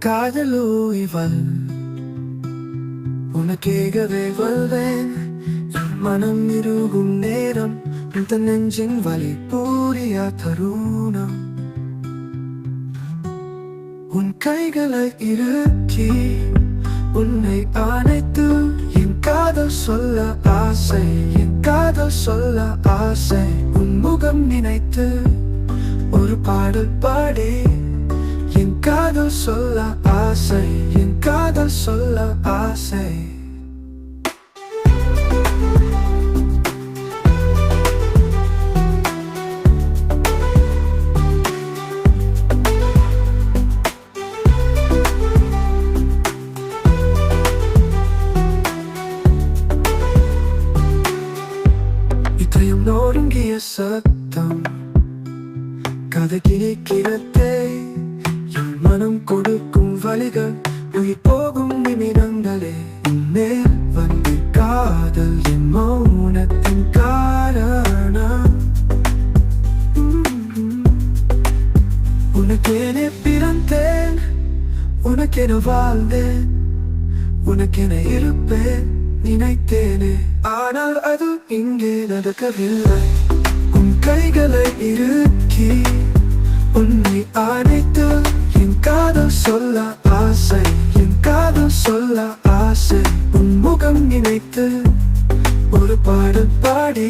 காதலோ இவள் உனக்கேகவே வாழ்வேன். என் மனம் இருகும் நேரம் இந்த நெஞ்சின் வலி பூரிய தருணம். உன் கைகளை இறுக்கி உன்னை அணைத்து என் காதல் சொல்ல ஆசை, என் காதல் சொல்ல ஆசை. உன் முகம் நினைத்து ஒரு பாடல் பாடி என் காதல் சொல்ல ஆசை, என் காதல் சொல்ல ஆசை. இதயம் நொறுங்கிய சத்தம் கதை கிழிக்கிறதே. என் மனம் கொடுக்கும் வலிகள் உயிர் போகும் நிமிடங்களே. நேர் வந்து காதல் என் மௌனத்தின் காரணம். உனக்கென பிறந்தேன், உனக்கென வாழ்ந்தேன், உனக்கென இருப்பேன் நினைத்தேனே. ஆனால் அது இங்கே நடக்கவில்லை. உன் கைகளை இறுக்கி உன்னை அணைத்து என் காதல் சொல்ல ஆசை, என் காதல் சொல்ல ஆசை. உன் முகம் நினைத்து ஒரு பாடல் பாடி